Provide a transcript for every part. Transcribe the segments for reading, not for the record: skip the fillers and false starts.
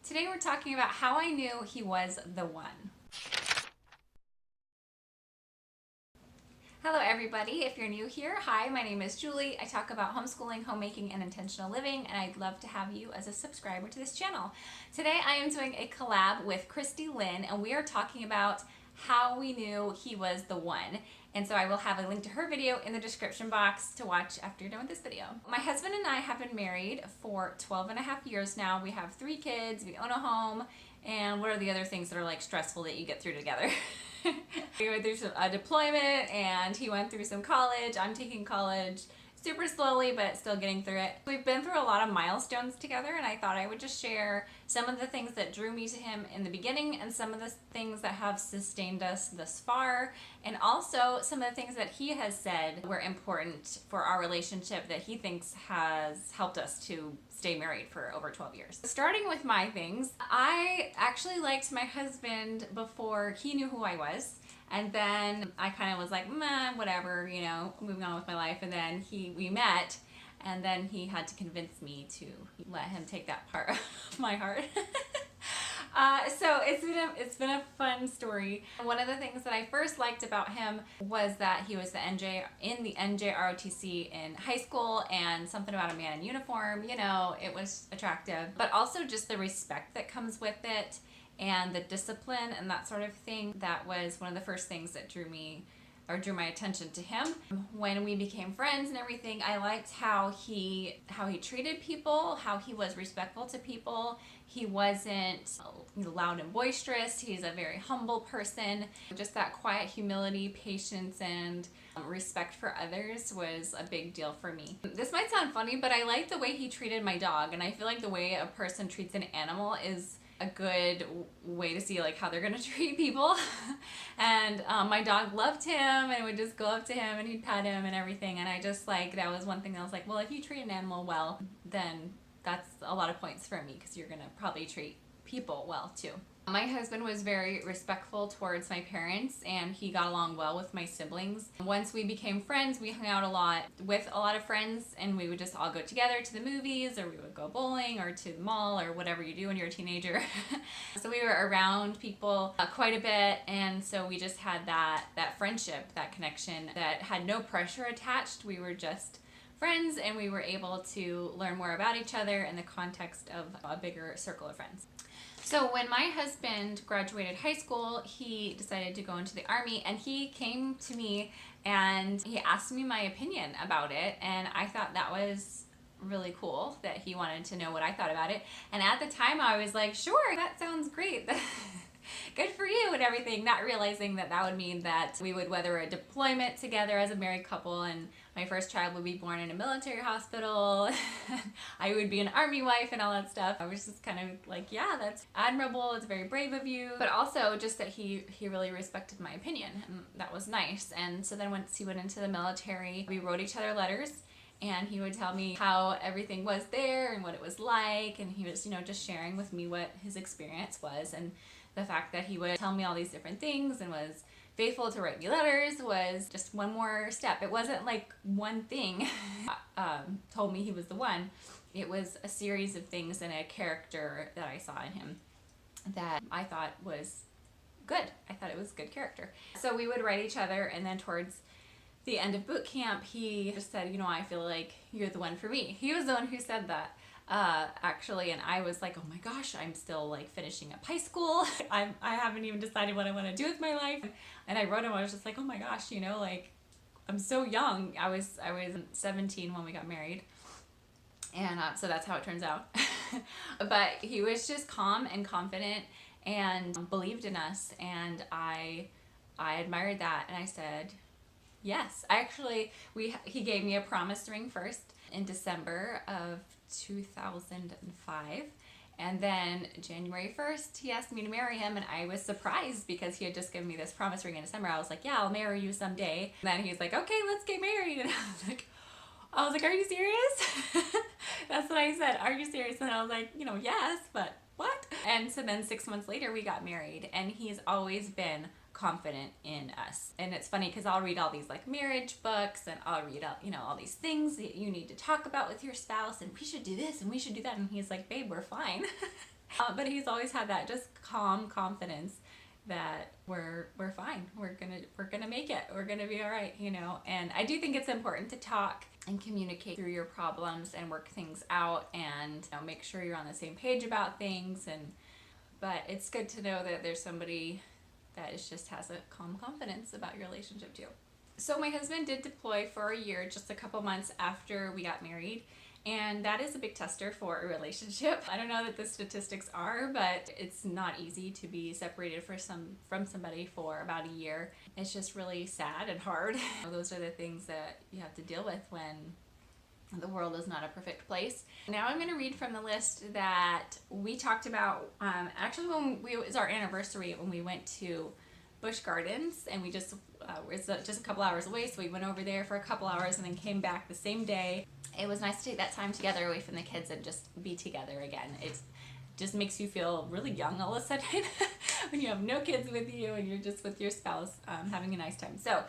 Today we're talking about how I knew he was the one. Hello everybody, if you're new here, hi, my name is Julie. I talk about homeschooling, homemaking, and intentional living, and I'd love to have you as a subscriber to this channel. Today I am doing a collab with Christy Lynn, and we are talking about how we knew he was the one. And so I will have a link to her video in the description box to watch after you're done with this video. My husband and I have been married for 12 and a half years now. We have 3 kids, we own a home, and what are the other things that are like stressful that you get through together? We went through a deployment and he went through some college. I'm taking college super slowly, but still getting through it. We've been through a lot of milestones together, and I thought I would just share some of the things that drew me to him in the beginning and some of the things that have sustained us thus far, and also some of the things that he has said were important for our relationship that he thinks has helped us to stay married for over 12 years. Starting with my things, I actually liked my husband before he knew who I was. And then I kind of was like, meh, whatever, you know, moving on with my life. And then we met, and then he had to convince me to let him take that part of my heart. So it's been a fun story. One of the things that I first liked about him was that he was in the NJROTC in high school, and something about a man in uniform, you know, it was attractive. But also just the respect that comes with it, and the discipline and that sort of thing. That was one of the first things that drew my attention to him. When we became friends and everything, I liked how he treated people, how he was respectful to people. He wasn't loud and boisterous. He's a very humble person. Just that quiet humility, patience, and respect for others was a big deal for me. This might sound funny, but I like the way he treated my dog, and I feel like the way a person treats an animal is a good way to see like how they're gonna treat people. And my dog loved him and would just go up to him and he'd pet him and everything, and I just like, that was one thing that I was like, well, if you treat an animal well, then that's a lot of points for me, because you're gonna probably treat people well too. My husband was very respectful towards my parents, and he got along well with my siblings. Once we became friends, we hung out a lot with a lot of friends, and we would just all go together to the movies, or we would go bowling, or to the mall, or whatever you do when you're a teenager. So we were around people quite a bit, and so we just had that friendship, that connection that had no pressure attached. We were just friends, and we were able to learn more about each other in the context of a bigger circle of friends. So when my husband graduated high school, he decided to go into the Army, and he came to me and he asked me my opinion about it, and I thought that was really cool that he wanted to know what I thought about it. And at the time I was like, sure, that sounds great. Good for you and everything, not realizing that that would mean that we would weather a deployment together as a married couple, and my first child would be born in a military hospital. I would be an Army wife and all that stuff. I was just kind of like, yeah, that's admirable, it's very brave of you. But also just that he really respected my opinion, and that was nice. And so then once he went into the military, we wrote each other letters, and he would tell me how everything was there and what it was like, and he was, you know, just sharing with me what his experience was. And the fact that he would tell me all these different things and was faithful to write me letters was just one more step. It wasn't like one thing told me he was the one. It was a series of things and a character that I saw in him that I thought was good. I thought it was good character. So we would write each other, and then towards the end of boot camp, he just said, you know, I feel like you're the one for me. He was the one who said that. Actually, and I was like, oh my gosh, I'm still like finishing up high school. I haven't even decided what I want to do with my life. And I wrote him, I was just like, oh my gosh, you know, like, I'm so young. I was 17 when we got married. And so that's how it turns out. But he was just calm and confident and believed in us, and I admired that, and I said yes. He gave me a promise ring first in December of 2005, and then January 1st he asked me to marry him, and I was surprised because he had just given me this promise ring in December. I was like, yeah, I'll marry you someday. And then he's like, okay, let's get married. And I was like, are you serious? That's what I said, are you serious? And I was like, you know, yes, but what? And so then 6 months later we got married, and he's always been confident in us. And it's funny because I'll read all these like marriage books, and I'll read out, you know, all these things that you need to talk about with your spouse, and we should do this and we should do that, and he's like, babe, we're fine. But he's always had that just calm confidence that we're fine. We're gonna make it. We're gonna be all right, you know. And I do think it's important to talk and communicate through your problems and work things out, and you know, make sure you're on the same page about things. But it's good to know that there's somebody that just has a calm confidence about your relationship too. So my husband did deploy for a year, just a couple months after we got married. And that is a big tester for a relationship. I don't know what the statistics are, but it's not easy to be separated from somebody for about a year. It's just really sad and hard. Those are the things that you have to deal with when the world is not a perfect place. Now I'm going to read from the list that we talked about, actually it was our anniversary when we went to Busch Gardens, and we just it's just a couple hours away, so we went over there for a couple hours and then came back the same day. It was nice to take that time together away from the kids and just be together again. It just makes you feel really young all of a sudden when you have no kids with you and you're just with your spouse having a nice time. So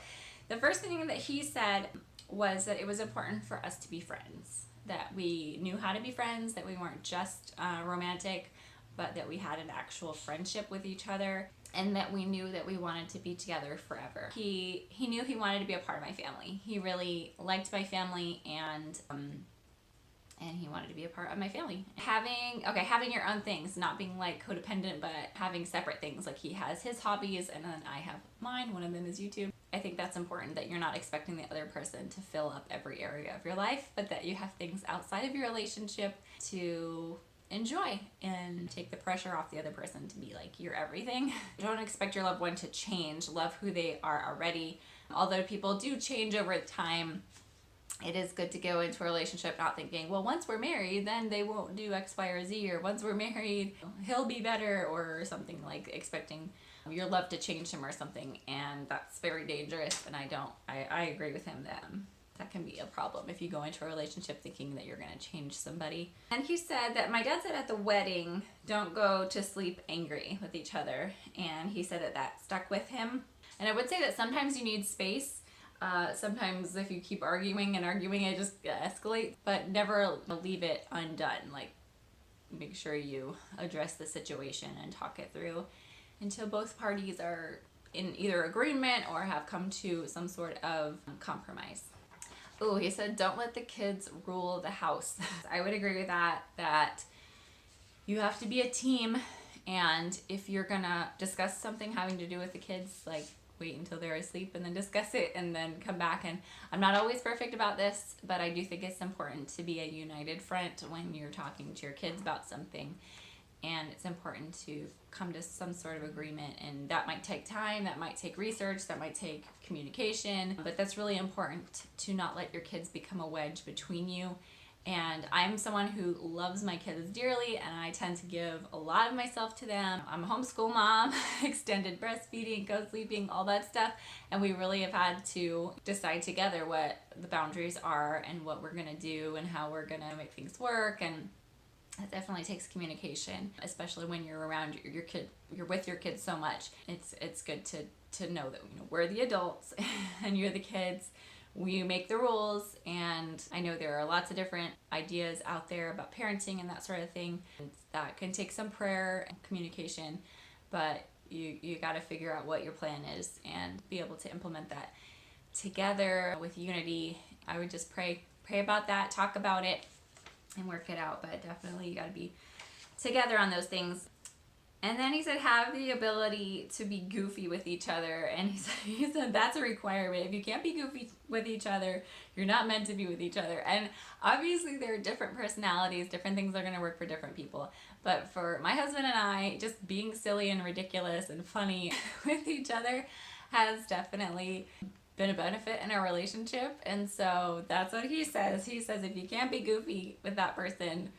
the first thing that he said was that it was important for us to be friends, that we knew how to be friends, that we weren't just romantic, but that we had an actual friendship with each other, and that we knew that we wanted to be together forever. He knew he wanted to be a part of my family. He really liked my family, and he wanted to be a part of my family. Having your own things, not being like codependent, but having separate things. Like he has his hobbies and then I have mine. One of them is YouTube. I think that's important, that you're not expecting the other person to fill up every area of your life, but that you have things outside of your relationship to enjoy and take the pressure off the other person to be like your everything. Don't expect your loved one to change. Love who they are already. Although people do change over time, it is good to go into a relationship not thinking, well, once we're married, then they won't do X, Y, or Z, or once we're married, he'll be better, or something, like expecting your love to change him or something. And that's very dangerous, and I agree with him that can be a problem if you go into a relationship thinking that you're going to change somebody. And he said that my dad said at the wedding, don't go to sleep angry with each other. And he said that stuck with him. And I would say that sometimes you need space. Sometimes if you keep arguing and arguing, it just escalates, but never leave it undone. Like, make sure you address the situation and talk it through until both parties are in either agreement or have come to some sort of compromise. Oh, he said, don't let the kids rule the house. I would agree with that you have to be a team. And if you're gonna discuss something having to do with the kids, like wait until they're asleep and then discuss it and then come back. And I'm not always perfect about this, but I do think it's important to be a united front when you're talking to your kids about something. And it's important to come to some sort of agreement, and that might take time, that might take research, that might take communication, but that's really important to not let your kids become a wedge between you. And I'm someone who loves my kids dearly, and I tend to give a lot of myself to them. I'm a homeschool mom, extended breastfeeding, co-sleeping, all that stuff, and we really have had to decide together what the boundaries are and what we're gonna do and how we're gonna make things work. And it definitely takes communication, especially when you're around your kid, you're with your kids so much. It's good to know that, you know, we're the adults and you're the kids. We make the rules, and I know there are lots of different ideas out there about parenting and that sort of thing. And that can take some prayer and communication, but you got to figure out what your plan is and be able to implement that together with unity. I would just pray about that, talk about it, and work it out. But definitely you got to be together on those things. And then he said, have the ability to be goofy with each other. And he said that's a requirement. If you can't be goofy with each other, you're not meant to be with each other. And obviously there are different personalities, different things are going to work for different people. But for my husband and I, just being silly and ridiculous and funny with each other has definitely been a benefit in our relationship. And so that's what he says. He says if you can't be goofy with that person,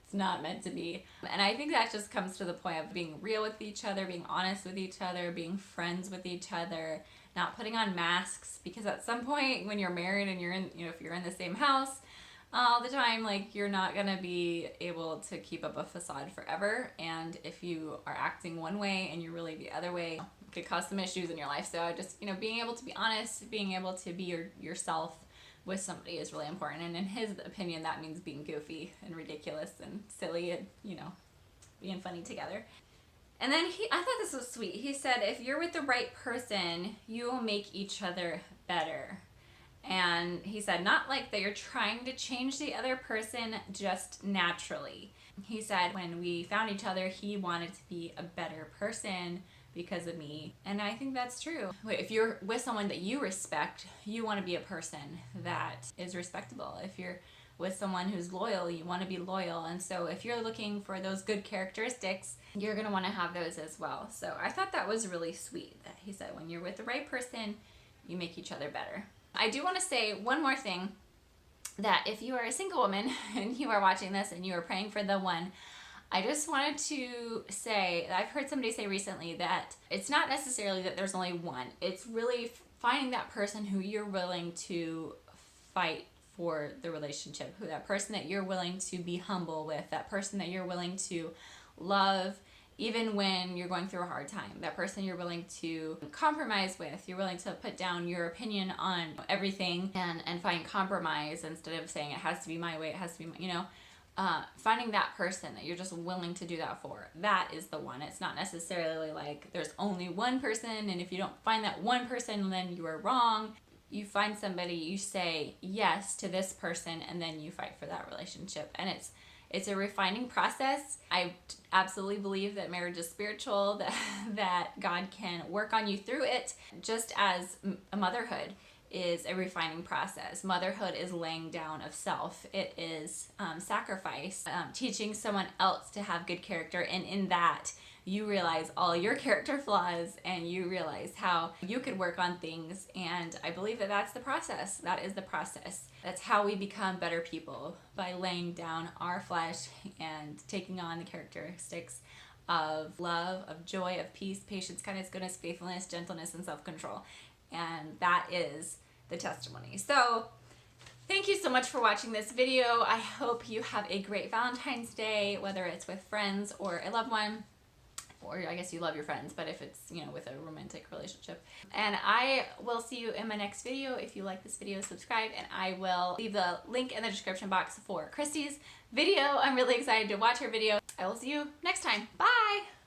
it's not meant to be. And I think that just comes to the point of being real with each other, being honest with each other, being friends with each other, not putting on masks. Because at some point when you're married and you're in, you know, if you're in the same house all the time, like, you're not gonna be able to keep up a facade forever. And if you are acting one way and you're really the other way, it could cause some issues in your life. So just, you know, being able to be honest, being able to be yourself with somebody is really important. And in his opinion, that means being goofy and ridiculous and silly and, you know, being funny together. And then I thought this was sweet. He said, if you're with the right person, you will make each other better. And he said, not like that you're trying to change the other person, just naturally. He said, when we found each other, he wanted to be a better person because of me. And I think that's true. If you're with someone that you respect, you want to be a person that is respectable. If you're with someone who's loyal, you want to be loyal. And so if you're looking for those good characteristics, you're going to want to have those as well. So I thought that was really sweet that he said, when you're with the right person, you make each other better. I do want to say one more thing, that if you are a single woman and you are watching this and you are praying for the one, I just wanted to say, I've heard somebody say recently that it's not necessarily that there's only one. It's really finding that person who you're willing to fight for the relationship, who that person that you're willing to be humble with, that person that you're willing to love even when you're going through a hard time, that person you're willing to compromise with, you're willing to put down your opinion on everything and find compromise instead of saying it has to be my way, it has to be my, finding that person that you're just willing to do that for, that is the one. It's not necessarily like there's only one person, and if you don't find that one person, then you are wrong. You find somebody, you say yes to this person, and then you fight for that relationship. And it's a refining process. I absolutely believe that marriage is spiritual, that God can work on you through it, just as a motherhood is a refining process. Motherhood is laying down of self. It is sacrifice, teaching someone else to have good character, and in that you realize all your character flaws and you realize how you could work on things. And I believe that that's the process. That is the process. That's how we become better people, by laying down our flesh and taking on the characteristics of love, of joy, of peace, patience, kindness, goodness, faithfulness, gentleness, and self-control. And that is the testimony. So thank you so much for watching this video. I hope you have a great Valentine's Day, whether it's with friends or a loved one, or I guess you love your friends, but if it's, with a romantic relationship. And I will see you in my next video. If you like this video, subscribe, and I will leave the link in the description box for Christy's video. I'm really excited to watch her video. I will see you next time. Bye!